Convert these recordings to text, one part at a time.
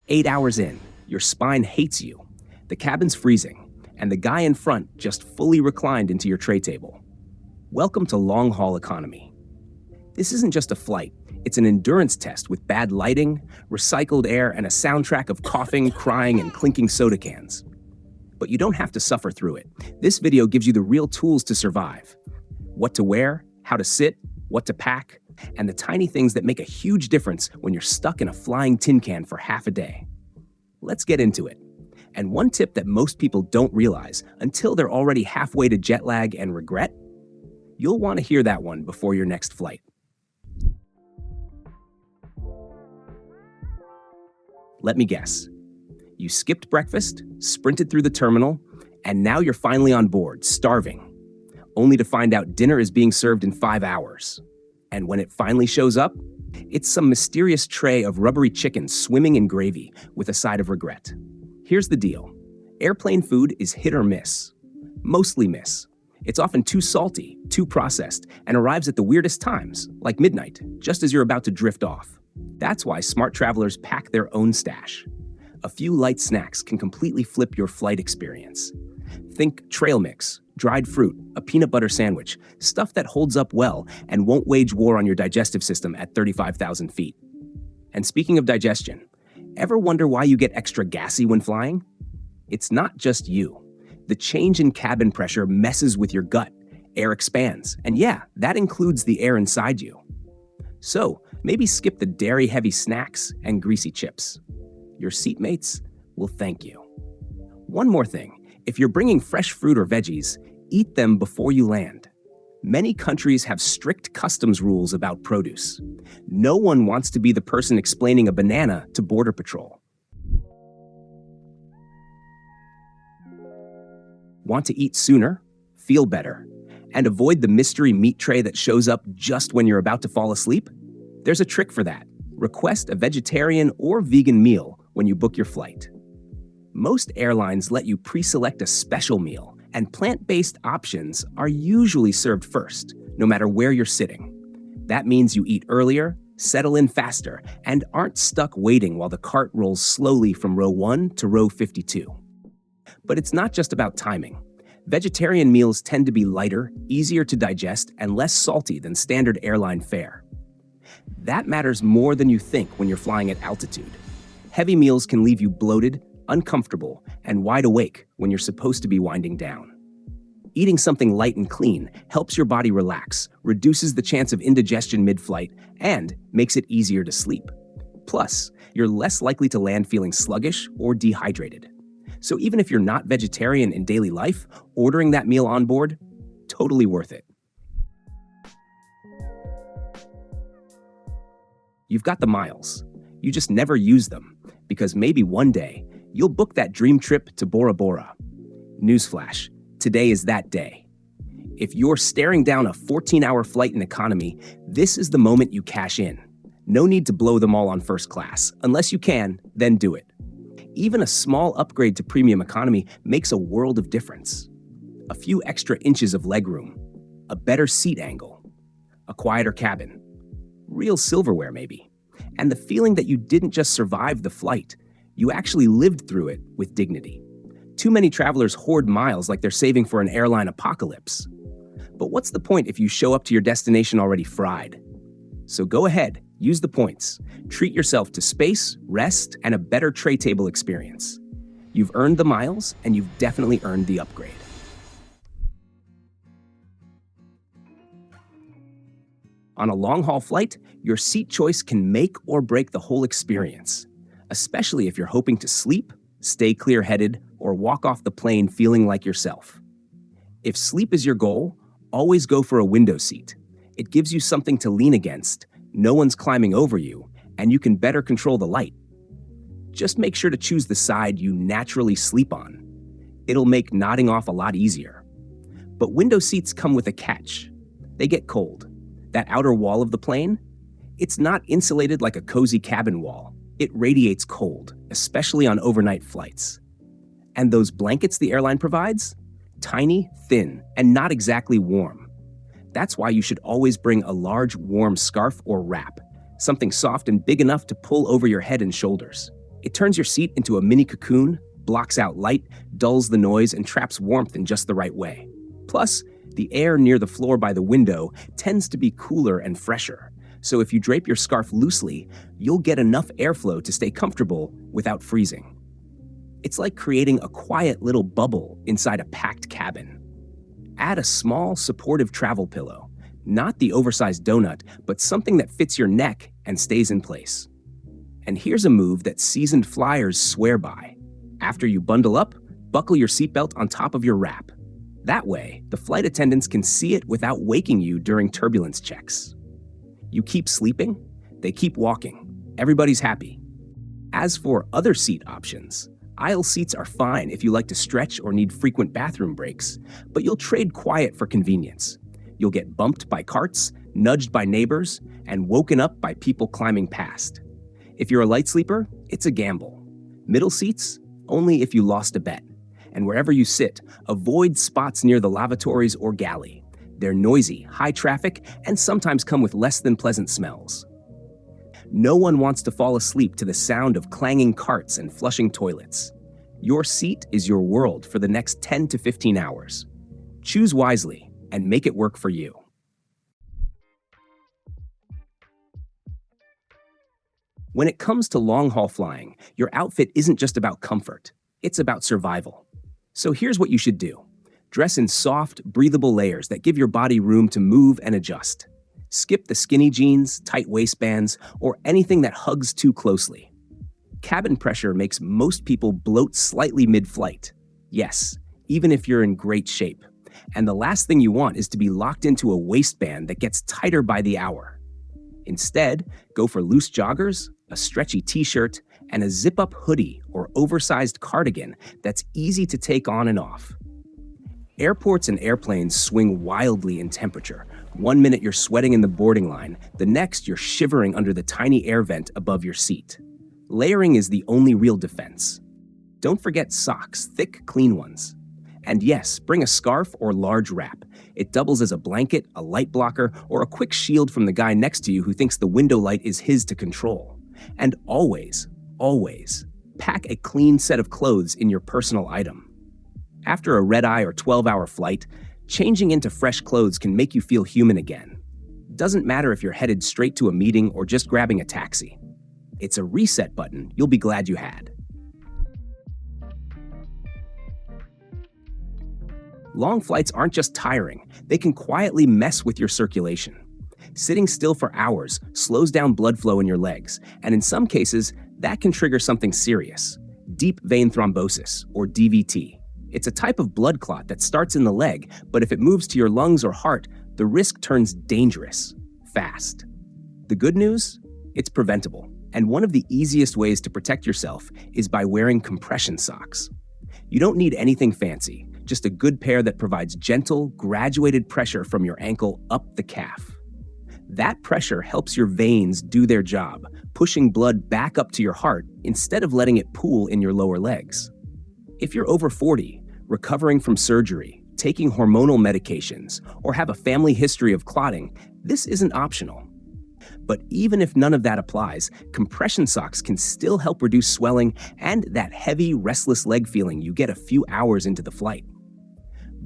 8 hours in, your spine hates you, the cabin's freezing, and the guy in front just fully reclined into your tray table. Welcome to long-haul economy. This isn't just a flight, it's an endurance test with bad lighting, recycled air, and a soundtrack of coughing, crying, and clinking soda cans. But you don't have to suffer through it. This video gives you the real tools to survive. What to wear, how to sit, what to pack, and the tiny things that make a huge difference when you're stuck in a flying tin can for half a day. Let's get into it. And one tip that most people don't realize until they're already halfway to jet lag and regret, you'll want to hear that one before your next flight. Let me guess. You skipped breakfast, sprinted through the terminal, and now you're finally on board, starving, only to find out dinner is being served in 5 hours. And when it finally shows up, it's some mysterious tray of rubbery chicken swimming in gravy with a side of regret. Here's the deal. Airplane food is hit or miss. Mostly miss. It's often too salty, too processed, and arrives at the weirdest times, like midnight, just as you're about to drift off. That's why smart travelers pack their own stash. A few light snacks can completely flip your flight experience. Think trail mix, dried fruit, a peanut butter sandwich, stuff that holds up well and won't wage war on your digestive system at 35,000 feet. And speaking of digestion, ever wonder why you get extra gassy when flying? It's not just you. The change in cabin pressure messes with your gut. Air expands, and yeah, that includes the air inside you. So, maybe skip the dairy-heavy snacks and greasy chips. Your seatmates will thank you. One more thing. If you're bringing fresh fruit or veggies, eat them before you land. Many countries have strict customs rules about produce. No one wants to be the person explaining a banana to Border Patrol. Want to eat sooner, feel better, and avoid the mystery meat tray that shows up just when you're about to fall asleep? There's a trick for that. Request a vegetarian or vegan meal when you book your flight. Most airlines let you pre-select a special meal, and plant-based options are usually served first, no matter where you're sitting. That means you eat earlier, settle in faster, and aren't stuck waiting while the cart rolls slowly from row 1 to row 52. But it's not just about timing. Vegetarian meals tend to be lighter, easier to digest, and less salty than standard airline fare. That matters more than you think when you're flying at altitude. Heavy meals can leave you bloated, uncomfortable, and wide awake when you're supposed to be winding down. Eating something light and clean helps your body relax, reduces the chance of indigestion mid-flight, and makes it easier to sleep. Plus, you're less likely to land feeling sluggish or dehydrated. So even if you're not vegetarian in daily life, ordering that meal on board, totally worth it. You've got the miles. You just never use them, because maybe one day, you'll book that dream trip to Bora Bora. Newsflash, today is that day. If you're staring down a 14-hour flight in economy, this is the moment you cash in. No need to blow them all on first class. Unless you can, then do it. Even a small upgrade to premium economy makes a world of difference. A few extra inches of legroom, a better seat angle, a quieter cabin, real silverware maybe, and the feeling that you didn't just survive the flight, you actually lived through it with dignity. Too many travelers hoard miles like they're saving for an airline apocalypse. But what's the point if you show up to your destination already fried? So go ahead, use the points. Treat yourself to space, rest, and a better tray table experience. You've earned the miles, and you've definitely earned the upgrade. On a long-haul flight, your seat choice can make or break the whole experience, especially if you're hoping to sleep, stay clear-headed, or walk off the plane feeling like yourself. If sleep is your goal, always go for a window seat. It gives you something to lean against, no one's climbing over you, and you can better control the light. Just make sure to choose the side you naturally sleep on. It'll make nodding off a lot easier. But window seats come with a catch. They get cold. That outer wall of the plane? It's not insulated like a cozy cabin wall. It radiates cold, especially on overnight flights. And those blankets the airline provides? Tiny, thin, and not exactly warm. That's why you should always bring a large, warm scarf or wrap, something soft and big enough to pull over your head and shoulders. It turns your seat into a mini cocoon, blocks out light, dulls the noise, and traps warmth in just the right way. Plus, the air near the floor by the window tends to be cooler and fresher, so if you drape your scarf loosely, you'll get enough airflow to stay comfortable without freezing. It's like creating a quiet little bubble inside a packed cabin. Add a small, supportive travel pillow, not the oversized donut, but something that fits your neck and stays in place. And here's a move that seasoned flyers swear by. After you bundle up, buckle your seatbelt on top of your wrap. That way, the flight attendants can see it without waking you during turbulence checks. You keep sleeping, they keep walking. Everybody's happy. As for other seat options, aisle seats are fine if you like to stretch or need frequent bathroom breaks, but you'll trade quiet for convenience. You'll get bumped by carts, nudged by neighbors, and woken up by people climbing past. If you're a light sleeper, it's a gamble. Middle seats, only if you lost a bet. And wherever you sit, avoid spots near the lavatories or galley. They're noisy, high traffic, and sometimes come with less than pleasant smells. No one wants to fall asleep to the sound of clanging carts and flushing toilets. Your seat is your world for the next 10 to 15 hours. Choose wisely and make it work for you. When it comes to long-haul flying, your outfit isn't just about comfort, it's about survival. So here's what you should do. Dress in soft, breathable layers that give your body room to move and adjust. Skip the skinny jeans, tight waistbands, or anything that hugs too closely. Cabin pressure makes most people bloat slightly mid-flight. Yes, even if you're in great shape. And the last thing you want is to be locked into a waistband that gets tighter by the hour. Instead, go for loose joggers, a stretchy t-shirt, and a zip-up hoodie or oversized cardigan that's easy to take on and off. Airports and airplanes swing wildly in temperature. One minute you're sweating in the boarding line, the next you're shivering under the tiny air vent above your seat. Layering is the only real defense. Don't forget socks, thick, clean ones. And yes, bring a scarf or large wrap. It doubles as a blanket, a light blocker, or a quick shield from the guy next to you who thinks the window light is his to control. And always, always, pack a clean set of clothes in your personal item. After a red-eye or 12-hour flight, changing into fresh clothes can make you feel human again. Doesn't matter if you're headed straight to a meeting or just grabbing a taxi. It's a reset button you'll be glad you had. Long flights aren't just tiring, they can quietly mess with your circulation. Sitting still for hours slows down blood flow in your legs, and in some cases, that can trigger something serious: deep vein thrombosis, or DVT. It's a type of blood clot that starts in the leg, but if it moves to your lungs or heart, the risk turns dangerous, fast. The good news? It's preventable, and one of the easiest ways to protect yourself is by wearing compression socks. You don't need anything fancy, just a good pair that provides gentle, graduated pressure from your ankle up the calf. That pressure helps your veins do their job, pushing blood back up to your heart instead of letting it pool in your lower legs. If you're over 40, recovering from surgery, taking hormonal medications, or have a family history of clotting, this isn't optional. But even if none of that applies, compression socks can still help reduce swelling and that heavy, restless leg feeling you get a few hours into the flight.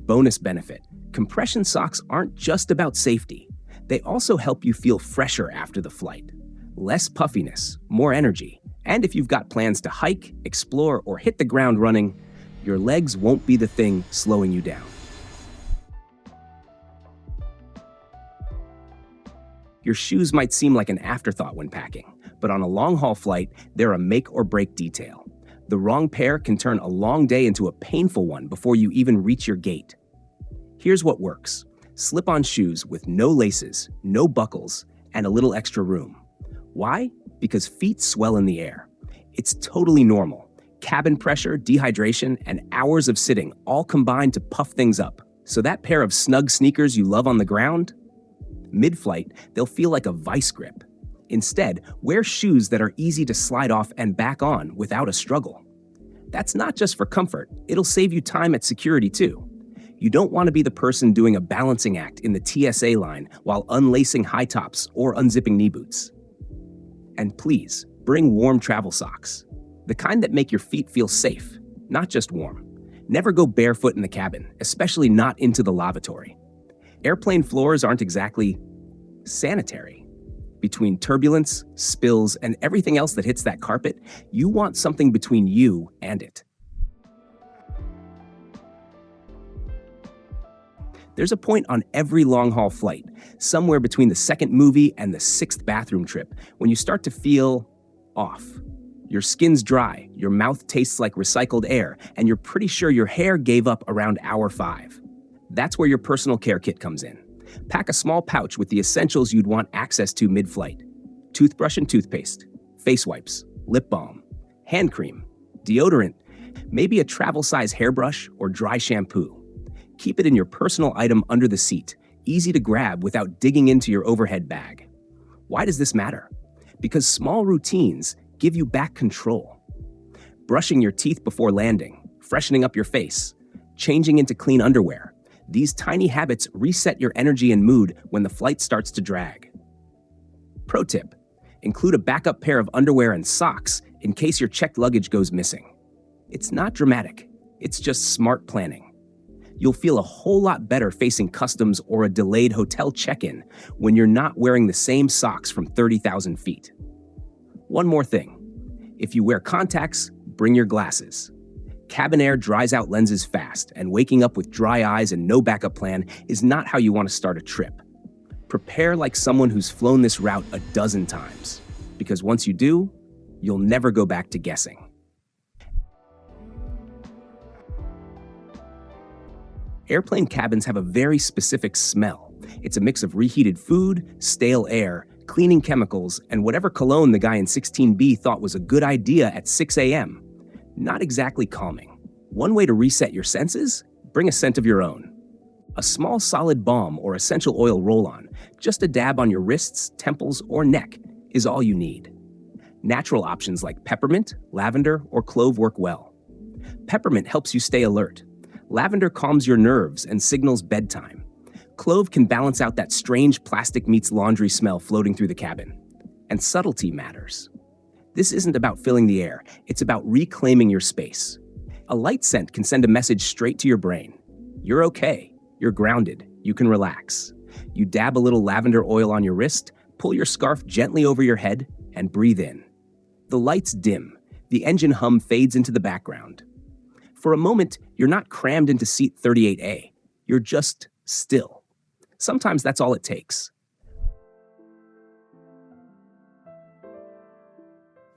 Bonus benefit: compression socks aren't just about safety. They also help you feel fresher after the flight. Less puffiness, more energy, and if you've got plans to hike, explore, or hit the ground running, your legs won't be the thing slowing you down. Your shoes might seem like an afterthought when packing, but on a long-haul flight, they're a make-or-break detail. The wrong pair can turn a long day into a painful one before you even reach your gate. Here's what works: slip-on shoes with no laces, no buckles, and a little extra room. Why? Because feet swell in the air. It's totally normal. Cabin pressure, dehydration, and hours of sitting all combine to puff things up. So that pair of snug sneakers you love on the ground? Mid-flight, they'll feel like a vice grip. Instead, wear shoes that are easy to slide off and back on without a struggle. That's not just for comfort, it'll save you time at security too. You don't want to be the person doing a balancing act in the TSA line while unlacing high tops or unzipping knee boots. And please, bring warm travel socks. The kind that make your feet feel safe, not just warm. Never go barefoot in the cabin, especially not into the lavatory. Airplane floors aren't exactly sanitary. Between turbulence, spills, and everything else that hits that carpet, you want something between you and it. There's a point on every long-haul flight, somewhere between the second movie and the sixth bathroom trip, when you start to feel off. Your skin's dry, your mouth tastes like recycled air, and you're pretty sure your hair gave up around hour 5. That's where your personal care kit comes in. Pack a small pouch with the essentials you'd want access to mid-flight. Toothbrush and toothpaste, face wipes, lip balm, hand cream, deodorant, maybe a travel-size hairbrush or dry shampoo. Keep it in your personal item under the seat, easy to grab without digging into your overhead bag. Why does this matter? Because small routines give you back control. Brushing your teeth before landing, freshening up your face, changing into clean underwear. These tiny habits reset your energy and mood when the flight starts to drag. Pro tip: include a backup pair of underwear and socks in case your checked luggage goes missing. It's not dramatic, it's just smart planning. You'll feel a whole lot better facing customs or a delayed hotel check-in when you're not wearing the same socks from 30,000 feet. One more thing. If you wear contacts, bring your glasses. Cabin air dries out lenses fast, and waking up with dry eyes and no backup plan is not how you want to start a trip. Prepare like someone who's flown this route a dozen times, because once you do, you'll never go back to guessing. Airplane cabins have a very specific smell. It's a mix of reheated food, stale air, cleaning chemicals, and whatever cologne the guy in 16B thought was a good idea at 6 a.m. Not exactly calming. One way to reset your senses? Bring a scent of your own. A small solid balm or essential oil roll-on, just a dab on your wrists, temples, or neck, is all you need. Natural options like peppermint, lavender, or clove work well. Peppermint helps you stay alert. Lavender calms your nerves and signals bedtime. Clove can balance out that strange plastic meets laundry smell floating through the cabin. And subtlety matters. This isn't about filling the air, it's about reclaiming your space. A light scent can send a message straight to your brain. You're okay, you're grounded, you can relax. You dab a little lavender oil on your wrist, pull your scarf gently over your head, and breathe in. The lights dim, the engine hum fades into the background. For a moment, you're not crammed into seat 38A, you're just still. Sometimes that's all it takes.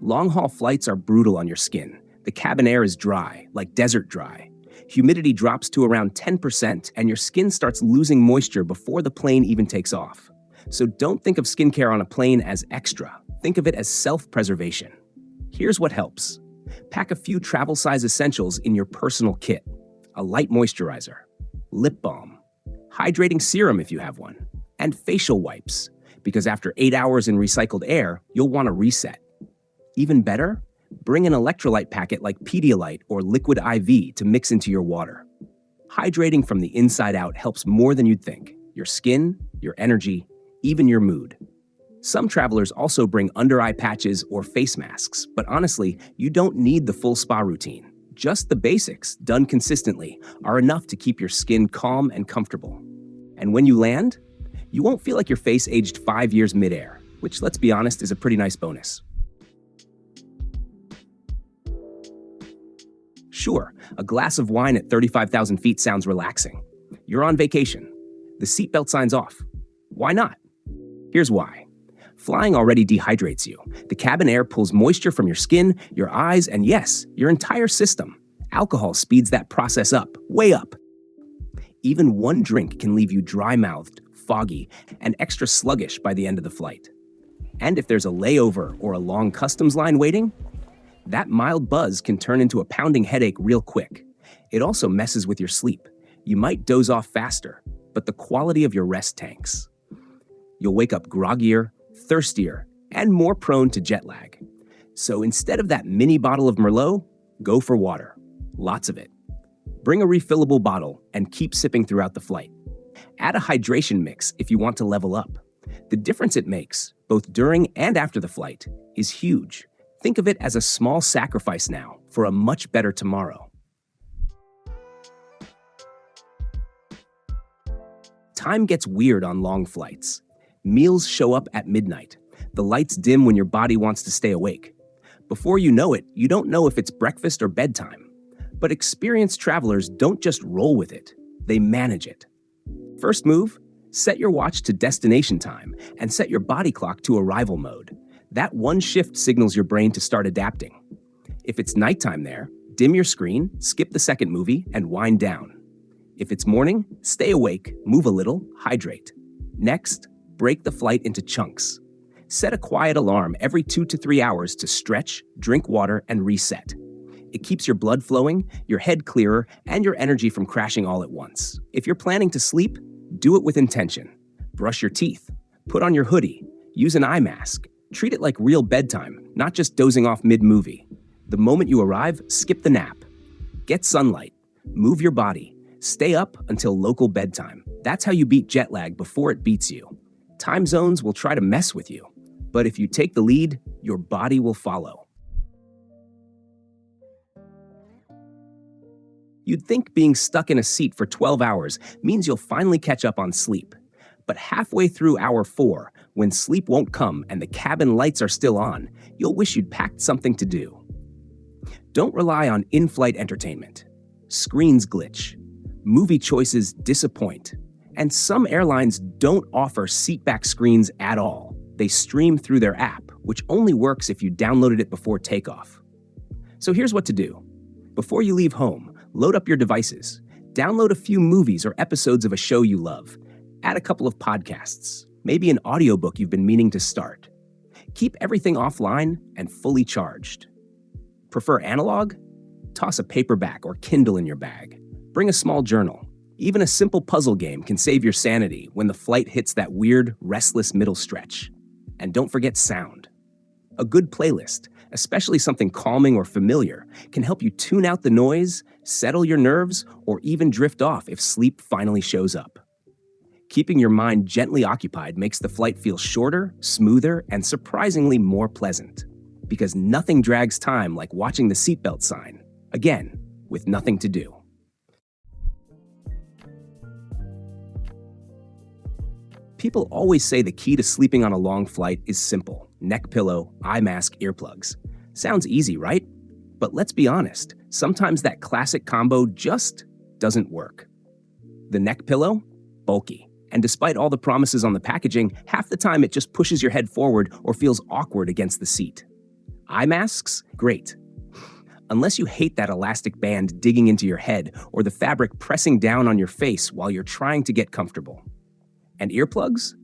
Long-haul flights are brutal on your skin. The cabin air is dry, like desert dry. Humidity drops to around 10%, and your skin starts losing moisture before the plane even takes off. So don't think of skincare on a plane as extra. Think of it as self-preservation. Here's what helps. Pack a few travel-size essentials in your personal kit. A light moisturizer, lip balm, hydrating serum if you have one, and facial wipes, because after 8 hours in recycled air, you'll want to reset. Even better, bring an electrolyte packet like Pedialyte or Liquid IV to mix into your water. Hydrating from the inside out helps more than you'd think. Your skin, your energy, even your mood. Some travelers also bring under-eye patches or face masks, but honestly, you don't need the full spa routine. Just the basics, done consistently, are enough to keep your skin calm and comfortable. And when you land, you won't feel like your face aged 5 years midair, which, let's be honest, is a pretty nice bonus. Sure, a glass of wine at 35,000 feet sounds relaxing. You're on vacation. The seatbelt sign's off. Why not? Here's why. Flying already dehydrates you. The cabin air pulls moisture from your skin, your eyes, and yes, your entire system. Alcohol speeds that process up, way up. Even one drink can leave you dry-mouthed, foggy, and extra sluggish by the end of the flight. And if there's a layover or a long customs line waiting, that mild buzz can turn into a pounding headache real quick. It also messes with your sleep. You might doze off faster, but the quality of your rest tanks. You'll wake up groggier, thirstier, and more prone to jet lag. So instead of that mini bottle of Merlot, go for water. Lots of it. Bring a refillable bottle and keep sipping throughout the flight. Add a hydration mix if you want to level up. The difference it makes, both during and after the flight, is huge. Think of it as a small sacrifice now for a much better tomorrow. Time gets weird on long flights. Meals show up at midnight. The lights dim when your body wants to stay awake. Before you know it, you don't know if it's breakfast or bedtime. But experienced travelers don't just roll with it, they manage it. First move, set your watch to destination time and set your body clock to arrival mode. That one shift signals your brain to start adapting. If it's nighttime there, dim your screen, skip the second movie, and wind down. If it's morning, stay awake, move a little, hydrate. Next, break the flight into chunks. Set a quiet alarm every 2 to 3 hours to stretch, drink water, and reset. It keeps your blood flowing, your head clearer, and your energy from crashing all at once. If you're planning to sleep, do it with intention. Brush your teeth, put on your hoodie, use an eye mask. Treat it like real bedtime, not just dozing off mid-movie. The moment you arrive, skip the nap. Get sunlight, move your body, stay up until local bedtime. That's how you beat jet lag before it beats you. Time zones will try to mess with you, but if you take the lead, your body will follow. You'd think being stuck in a seat for 12 hours means you'll finally catch up on sleep. But halfway through hour 4, when sleep won't come and the cabin lights are still on, you'll wish you'd packed something to do. Don't rely on in-flight entertainment. Screens glitch. Movie choices disappoint. And some airlines don't offer seatback screens at all. They stream through their app, which only works if you downloaded it before takeoff. So here's what to do. Before you leave home, load up your devices. Download a few movies or episodes of a show you love. Add a couple of podcasts, maybe an audiobook you've been meaning to start. Keep everything offline and fully charged. Prefer analog? Toss a paperback or Kindle in your bag. Bring a small journal. Even a simple puzzle game can save your sanity when the flight hits that weird, restless middle stretch. And don't forget sound. A good playlist, especially something calming or familiar, can help you tune out the noise, settle your nerves, or even drift off if sleep finally shows up. Keeping your mind gently occupied makes the flight feel shorter, smoother, and surprisingly more pleasant. Because nothing drags time like watching the seatbelt sign, again, with nothing to do. People always say the key to sleeping on a long flight is simple: neck pillow, eye mask, earplugs. Sounds easy, right? But let's be honest, sometimes that classic combo just doesn't work. The neck pillow? Bulky. And despite all the promises on the packaging, half the time it just pushes your head forward or feels awkward against the seat. Eye masks? Great. Unless you hate that elastic band digging into your head or the fabric pressing down on your face while you're trying to get comfortable. And earplugs?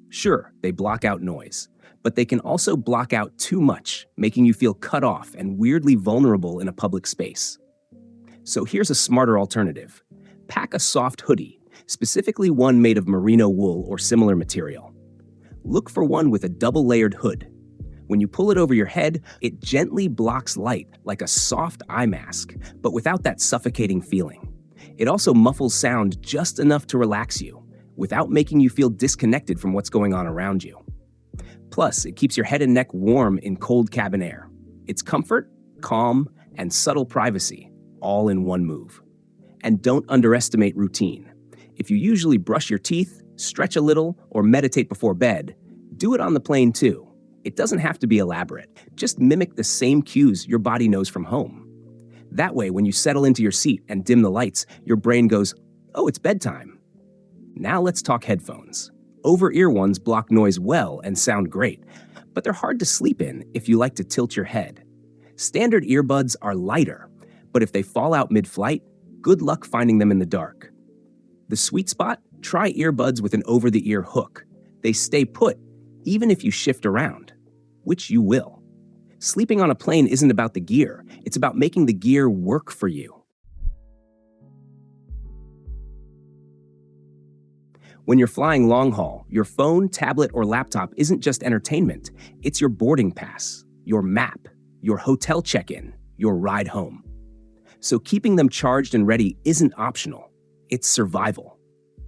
Sure, they block out noise, but they can also block out too much, making you feel cut off and weirdly vulnerable in a public space. So here's a smarter alternative. Pack a soft hoodie, specifically one made of merino wool or similar material. Look for one with a double-layered hood. When you pull it over your head, it gently blocks light like a soft eye mask, but without that suffocating feeling. It also muffles sound just enough to relax you, without making you feel disconnected from what's going on around you. Plus, it keeps your head and neck warm in cold cabin air. It's comfort, calm, and subtle privacy, all in one move. And don't underestimate routine. If you usually brush your teeth, stretch a little, or meditate before bed, do it on the plane too. It doesn't have to be elaborate. Just mimic the same cues your body knows from home. That way, when you settle into your seat and dim the lights, your brain goes, "Oh, it's bedtime." Now let's talk headphones. Over-ear ones block noise well and sound great, but they're hard to sleep in if you like to tilt your head. Standard earbuds are lighter, but if they fall out mid-flight, good luck finding them in the dark. The sweet spot? Try earbuds with an over-the-ear hook. They stay put, even if you shift around, which you will. Sleeping on a plane isn't about the gear, it's about making the gear work for you. When you're flying long haul, your phone, tablet, or laptop isn't just entertainment, it's your boarding pass, your map, your hotel check-in, your ride home. So keeping them charged and ready isn't optional, it's survival.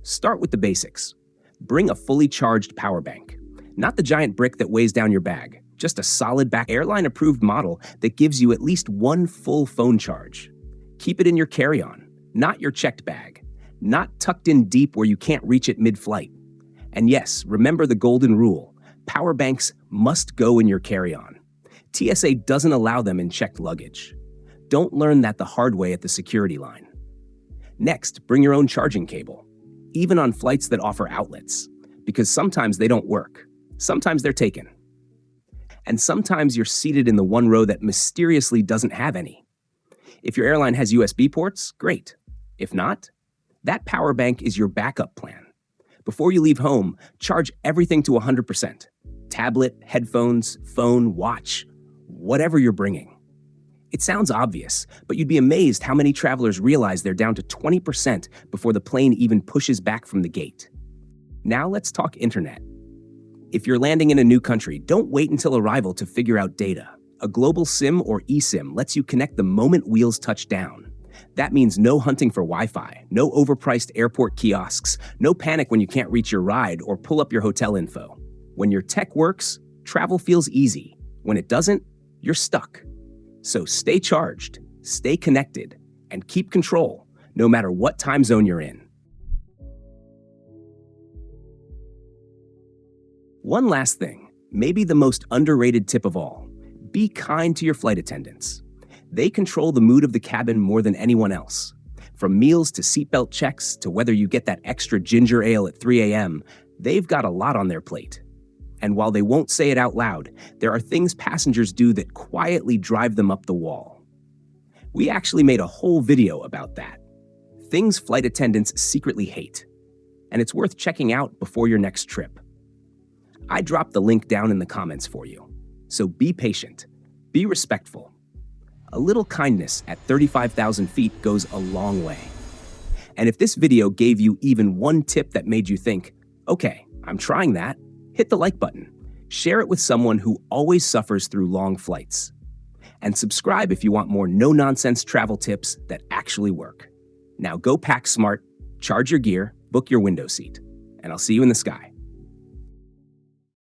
Start with the basics. Bring a fully charged power bank. Not the giant brick that weighs down your bag, Just a solid back airline-approved model that gives you at least one full phone charge. Keep it in your carry-on, not your checked bag, not tucked in deep where you can't reach it mid-flight. And yes, remember the golden rule: power banks must go in your carry-on. TSA doesn't allow them in checked luggage. Don't learn that the hard way at the security line. Next, bring your own charging cable, even on flights that offer outlets, because sometimes they don't work. Sometimes they're taken. And sometimes you're seated in the one row that mysteriously doesn't have any. If your airline has USB ports, great. If not, that power bank is your backup plan. Before you leave home, charge everything to 100%. Tablet, headphones, phone, watch, whatever you're bringing. It sounds obvious, but you'd be amazed how many travelers realize they're down to 20% before the plane even pushes back from the gate. Now let's talk internet. If you're landing in a new country, don't wait until arrival to figure out data. A global SIM or eSIM lets you connect the moment wheels touch down. That means no hunting for Wi-Fi, no overpriced airport kiosks, no panic when you can't reach your ride or pull up your hotel info. When your tech works, travel feels easy. When it doesn't, you're stuck. So stay charged, stay connected, and keep control, no matter what time zone you're in. One last thing, maybe the most underrated tip of all: be kind to your flight attendants. They control the mood of the cabin more than anyone else. From meals to seatbelt checks to whether you get that extra ginger ale at 3 a.m., they've got a lot on their plate. And while they won't say it out loud, there are things passengers do that quietly drive them up the wall. We actually made a whole video about that. Things flight attendants secretly hate. And it's worth checking out before your next trip. I dropped the link down in the comments for you. So be patient, be respectful. A little kindness at 35,000 feet goes a long way. And if this video gave you even one tip that made you think, okay, I'm trying that, hit the like button. Share it with someone who always suffers through long flights. And subscribe if you want more no-nonsense travel tips that actually work. Now go pack smart, charge your gear, book your window seat, and I'll see you in the sky.